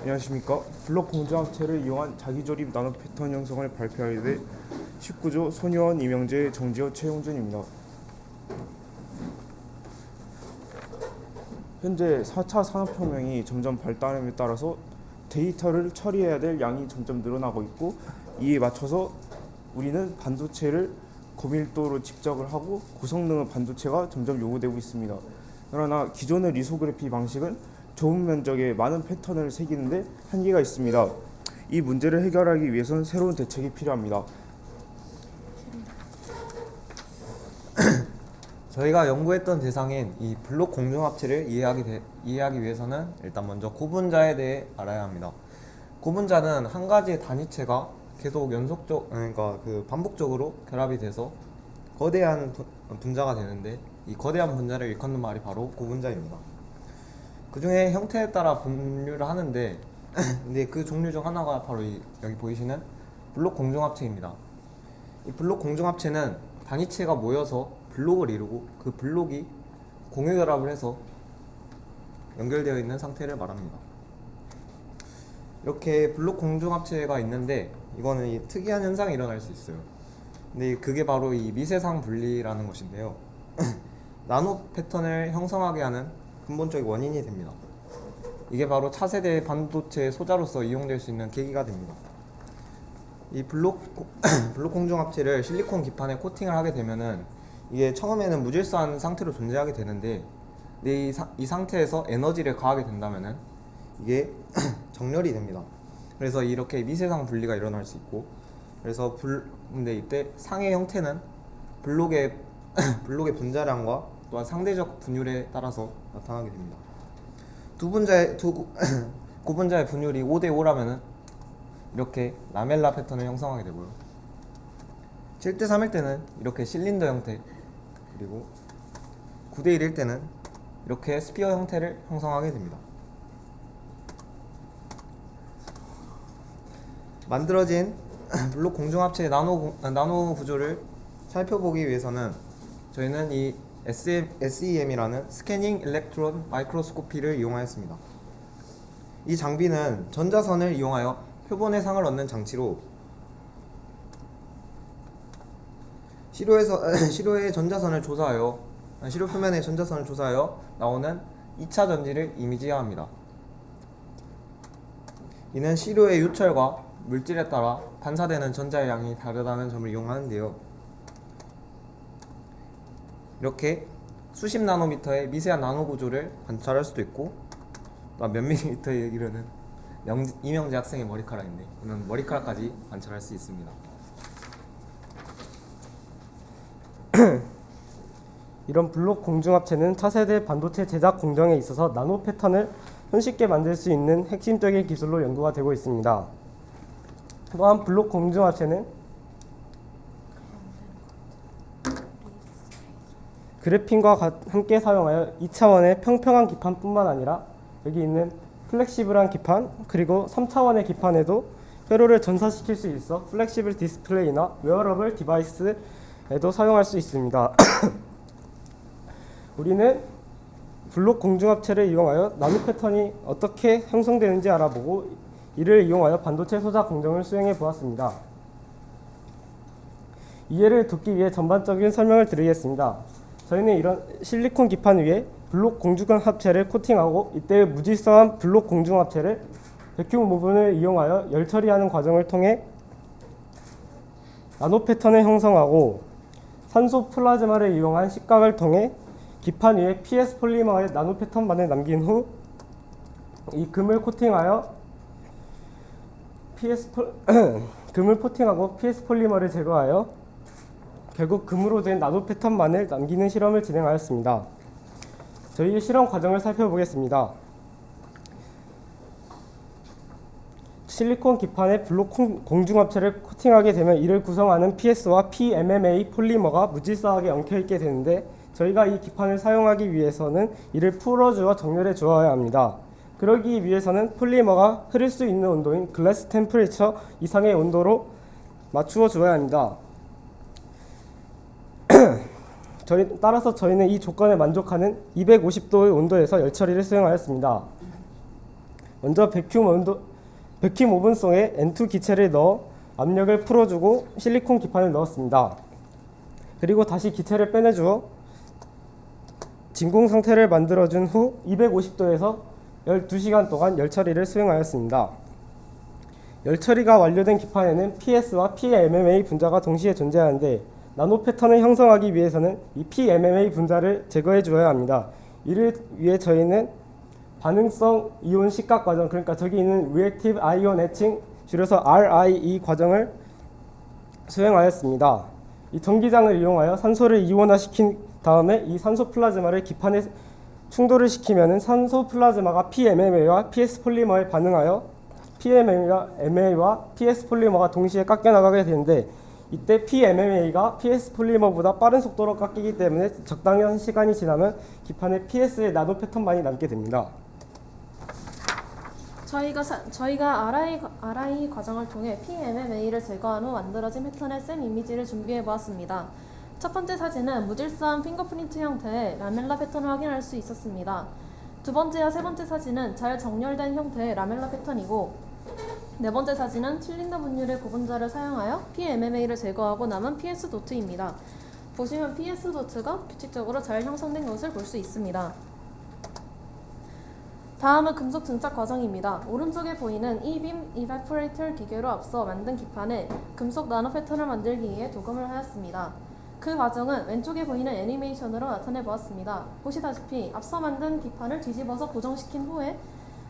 안녕하십니까. 블록 공정합체를 이용한 자기조립 나노 패턴 형성을 발표하게 될 19조 손효원, 이명재, 정지호, 최용준입니다. 현재 4차 산업혁명이 점점 발달함에 따라서 데이터를 처리해야 될 양이 점점 늘어나고 있고, 이에 맞춰서 우리는 반도체를 고밀도로 집적을 하고 고성능의 반도체가 점점 요구되고 있습니다. 그러나 기존의 리소그래피 방식은 좁은 면적에 많은 패턴을 새기는데 한계가 있습니다. 이 문제를 해결하기 위해서는 새로운 대책이 필요합니다. 저희가 연구했던 대상인 이 블록 공정합체를 이해하기 위해서는 일단 먼저 고분자에 대해 알아야 합니다. 고분자는 한 가지의 단위체가 계속 그러니까 반복적으로 결합이 돼서 거대한 분자가 되는데, 이 거대한 분자를 일컫는 말이 바로 고분자입니다. 그 중에 형태에 따라 분류를 하는데 근데 그 종류 중 하나가 바로 여기 보이시는 블록 공정합체입니다. 이 블록 공정합체는 단위체가 모여서 블록을 이루고 그 블록이 공유 결합을 해서 연결되어 있는 상태를 말합니다. 이렇게 블록 공정합체가 있는데, 이거는 이 특이한 현상이 일어날 수 있어요. 근데 그게 바로 이 미세상 분리라는 것인데요. 나노 패턴을 형성하게 하는 근본적인 원인이 됩니다. 이게 바로 차세대 반도체 소자로서 이용될 수 있는 계기가 됩니다. 이 블록 공정합체를 실리콘 기판에 코팅을 하게 되면은 이게 처음에는 무질서한 상태로 존재하게 되는데, 이 상태에서 에너지를 가하게 된다면은 이게 정렬이 됩니다. 그래서 이렇게 미세상 분리가 일어날 수 있고, 그래서 근데 이때 상의 형태는 블록의 분자량과 또한 상대적 분율에 따라서 나타나게 됩니다. 고분자의 분율이 5대5라면은 이렇게 라멜라 패턴을 형성하게 되고요. 7대3일 때는 이렇게 실린더 형태, 그리고 9대1일 때는 이렇게 스피어 형태를 형성하게 됩니다. 만들어진 블록 공정합체의 나노 구조를 살펴보기 위해서는 저희는 이 SEM이라는 스캐닝 일렉트론 마이크로스코피를 이용하였습니다. 이 장비는 전자선을 이용하여 표본의 상을 얻는 장치로, 시료의 전자선을 조사하여 시료 표면의 전자선을 조사하여 나오는 2차 전지를 이미지화합니다. 이는 시료의 유철과 물질에 따라 반사되는 전자의 양이 다르다는 점을 이용하는데요. 이렇게 수십 나노미터의 미세한 나노 구조를 관찰할 수도 있고, 또 몇 밀리미터에 이르는 이명재 학생의 머리카락인데, 이는 머리카락까지 관찰할 수 있습니다. 이런 블록 공중합체는 차세대 반도체 제작 공정에 있어서 나노 패턴을 손쉽게 만들 수 있는 핵심적인 기술로 연구가 되고 있습니다. 또한 블록 공중합체는 그래핀과 함께 사용하여 2차원의 평평한 기판뿐만 아니라 여기 있는 플렉시블한 기판, 그리고 3차원의 기판에도 회로를 전사시킬 수 있어 플렉시블 디스플레이나 웨어러블 디바이스에도 사용할 수 있습니다. 우리는 블록 공중합체를 이용하여 나노 패턴이 어떻게 형성되는지 알아보고, 이를 이용하여 반도체 소자 공정을 수행해 보았습니다. 이해를 돕기 위해 전반적인 설명을 드리겠습니다. 저희는 이런 실리콘 기판 위에 블록 공중합체를 코팅하고, 이때 무질서한 블록 공중합체를 백큐브 오븐을 이용하여 열 처리하는 과정을 통해 나노 패턴을 형성하고, 산소 플라즈마를 이용한 식각을 통해 기판 위에 PS 폴리머의 나노 패턴만을 남긴 후 이 금을 코팅하여 금을 코팅하고 PS 폴리머를 제거하여 결국 금으로 된 나노 패턴만을 남기는 실험을 진행하였습니다. 저희의 실험 과정을 살펴보겠습니다. 실리콘 기판에 블록 공중합체를 코팅하게 되면 이를 구성하는 PS와 PMMA 폴리머가 무질서하게 엉켜있게 되는데, 저희가 이 기판을 사용하기 위해서는 이를 풀어주어 정렬해 주어야 합니다. 그러기 위해서는 폴리머가 흐를 수 있는 온도인 글래스 템퍼레처 이상의 온도로 맞추어 주어야 합니다. 따라서 저희는 이 조건에 만족하는 250도의 온도에서 열 처리를 수행하였습니다. 먼저 백큐um 오븐송에 N2 기체를 넣어 압력을 풀어주고 실리콘 기판을 넣었습니다. 그리고 다시 기체를 빼내주어 진공 상태를 만들어준 후 250도에서 12시간 동안 열 처리를 수행하였습니다. 열 처리가 완료된 기판에는 PS와 PMMA 분자가 동시에 존재하는데 나노 패턴을 형성하기 위해서는 이 PMMA 분자를 제거해 주어야 합니다. 이를 위해 저희는 반응성 이온 식각 과정, 그러니까 저기 있는 Reactive Ion Etching, 줄여서 RIE 과정을 수행하였습니다. 이 전기장을 이용하여 산소를 이온화시킨 다음에 이 산소 플라즈마를 기판에 충돌을 시키면 산소 플라즈마가 PMMA와 PS 폴리머에 반응하여 PMMA와 PS 폴리머가 동시에 깎여 나가게 되는데, 이때 PMMA가 PS 폴리머보다 빠른 속도로 깎이기 때문에 적당한 시간이 지나면 기판에 PS의 나노 패턴만이 남게 됩니다. 저희가 RI 과정을 통해 PMMA를 제거한 후 만들어진 패턴의 샘 이미지를 준비해 보았습니다. 첫 번째 사진은 무질서한 핑거프린트 형태의 라멜라 패턴을 확인할 수 있었습니다. 두 번째와 세 번째 사진은 잘 정렬된 형태의 라멜라 패턴이고, 네 번째 사진은 칠린더 분율의 구분자를 사용하여 PMMA를 제거하고 남은 PS 도트입니다. 보시면 PS 도트가 규칙적으로 잘 형성된 것을 볼 수 있습니다. 다음은 금속 증착 과정입니다. 오른쪽에 보이는 E-빔 이베포레이터 기계로 앞서 만든 기판에 금속 나노 패턴을 만들기 위해 도금을 하였습니다. 그 과정은 왼쪽에 보이는 애니메이션으로 나타내 보았습니다. 보시다시피 앞서 만든 기판을 뒤집어서 고정시킨 후에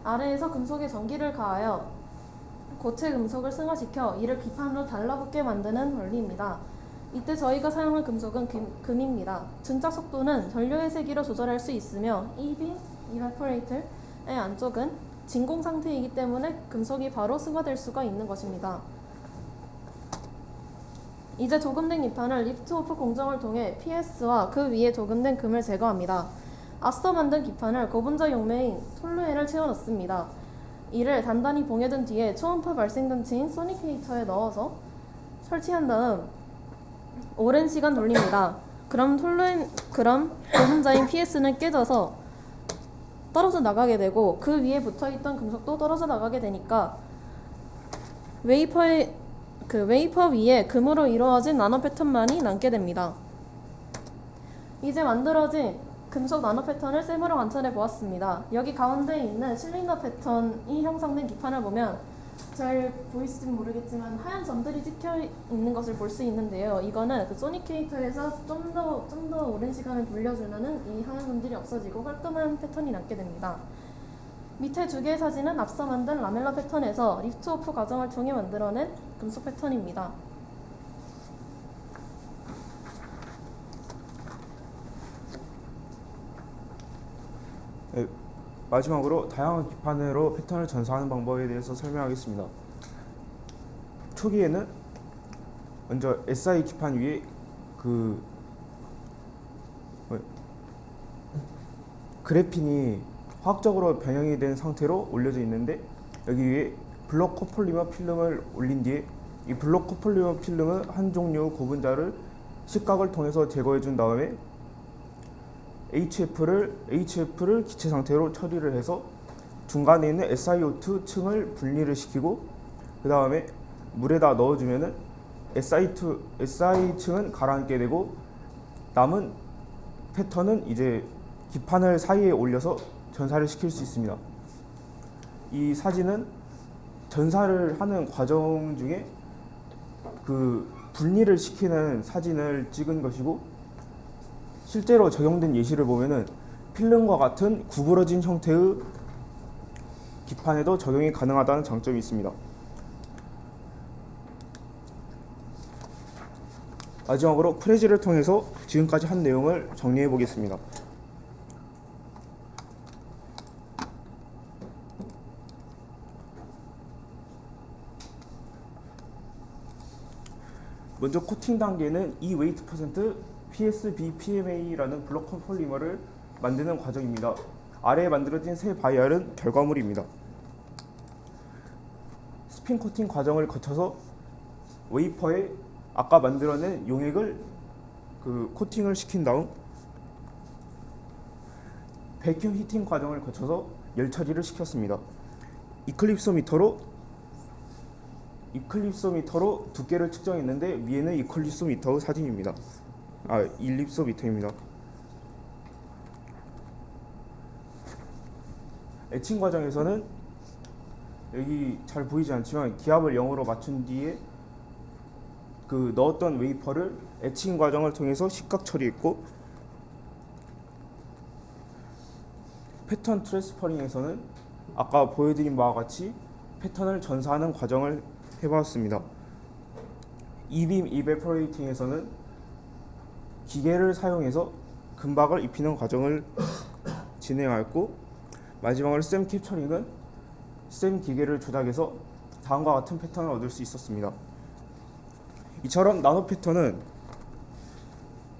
아래에서 금속에 전기를 가하여 고체 금속을 승화시켜 이를 기판으로 달라붙게 만드는 원리입니다. 이때 저희가 사용한 금속은 금입니다. 증착 속도는 전류의 세기로 조절할 수 있으며 E-빔 이베포레이터의 안쪽은 진공 상태이기 때문에 금속이 바로 승화될 수가 있는 것입니다. 이제 도금된 기판을 리프트 오프 공정을 통해 PS와 그 위에 도금된 금을 제거합니다. 앞서 만든 기판을 고분자 용매인 톨루엔을 채워 넣습니다. 이를 단단히 봉해둔 뒤에 초음파 발생 단체인 소니케이터에 넣어서 설치한 다음 오랜 시간 돌립니다. 그럼 고분자인 PS는 깨져서 떨어져 나가게 되고, 그 위에 붙어있던 금속도 떨어져 나가게 되니까 웨이퍼 위에 금으로 이루어진 나노 패턴만이 남게 됩니다. 이제 만들어진 금속 나노 패턴을 샘으로 관찰해 보았습니다. 여기 가운데 있는 실린더 패턴이 형성된 기판을 보면 잘 보이실지는 모르겠지만 하얀 점들이 찍혀 있는 것을 볼 수 있는데요. 이거는 그 소니케이터에서 좀 더 오랜 시간을 돌려주면은 이 하얀 점들이 없어지고 깔끔한 패턴이 남게 됩니다. 밑에 두 개의 사진은 앞서 만든 라멜라 패턴에서 리프트 오프 과정을 통해 만들어낸 금속 패턴입니다. 네, 마지막으로 다양한 기판으로 패턴을 전사하는 방법에 대해서 설명하겠습니다. 초기에는 먼저 SI 기판 위에 그래핀이 화학적으로 변형이 된 상태로 올려져 있는데, 여기 위에 블록 코폴리머 필름을 올린 뒤에 이 블록 코폴리머 필름은 한 종류 고분자를 식각을 통해서 제거해 준 다음에 HF를 기체 상태로 처리를 해서 중간에 있는 SiO2 층을 분리를 시키고, 그 다음에 물에다 넣어주면은 SI 층은 가라앉게 되고, 남은 패턴은 이제 기판을 사이에 올려서 전사를 시킬 수 있습니다. 이 사진은 전사를 하는 과정 중에 그 분리를 시키는 사진을 찍은 것이고, 실제로 적용된 예시를 보면은 필름과 같은 구부러진 형태의 기판에도 적용이 가능하다는 장점이 있습니다. 마지막으로 프레지를 통해서 지금까지 한 내용을 정리해 보겠습니다. 먼저 코팅 단계는 이 웨이트 퍼센트 PSB PMA라는 블록 폴리머를 만드는 과정입니다. 아래에 만들어진 세 바이알은 결과물입니다. 스핀 코팅 과정을 거쳐서 웨이퍼에 아까 만들어낸 용액을 코팅을 시킨 다음 베큐 히팅 과정을 거쳐서 열 처리를 시켰습니다. 이클립소미터로 두께를 측정했는데 위에는 이클립소미터의 사진입니다. 일립소미터입니다. 에칭 과정에서는 여기 잘 보이지 않지만 기압을 0으로 맞춘 뒤에 그 넣었던 웨이퍼를 에칭 과정을 통해서 식각 처리했고, 패턴 트랜스퍼링에서는 아까 보여드린 바와 같이 패턴을 전사하는 과정을 해봤습니다. 이빔 이베포레이팅에서는 기계를 사용해서 금박을 입히는 과정을 진행하였고, 마지막으로 샘 캡처링은 샘 기계를 조작해서 다음과 같은 패턴을 얻을 수 있었습니다. 이처럼 나노 패턴은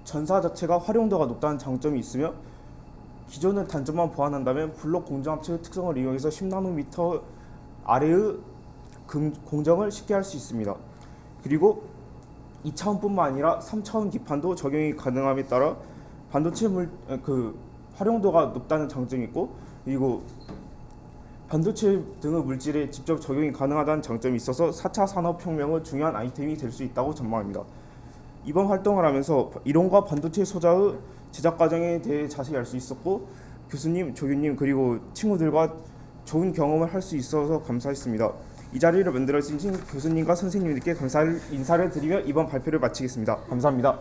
전사 자체가 활용도가 높다는 장점이 있으며, 기존의 단점만 보완한다면 블록 공정합체의 특성을 이용해서 10나노미터 아래의 공정을 쉽게 할 수 있습니다. 그리고 2차원뿐만 아니라 3차원 기판도 적용이 가능함에 따라 반도체 활용도가 높다는 장점이 있고, 그리고 반도체 등의 물질에 직접 적용이 가능하다는 장점이 있어서 4차 산업혁명의 중요한 아이템이 될 수 있다고 전망합니다. 이번 활동을 하면서 이론과 반도체 소자의 제작 과정에 대해 자세히 알 수 있었고, 교수님, 조교님 그리고 친구들과 좋은 경험을 할 수 있어서 감사했습니다. 이 자리를 만들어주신 교수님과 선생님들께 인사를 드리며 이번 발표를 마치겠습니다. 감사합니다.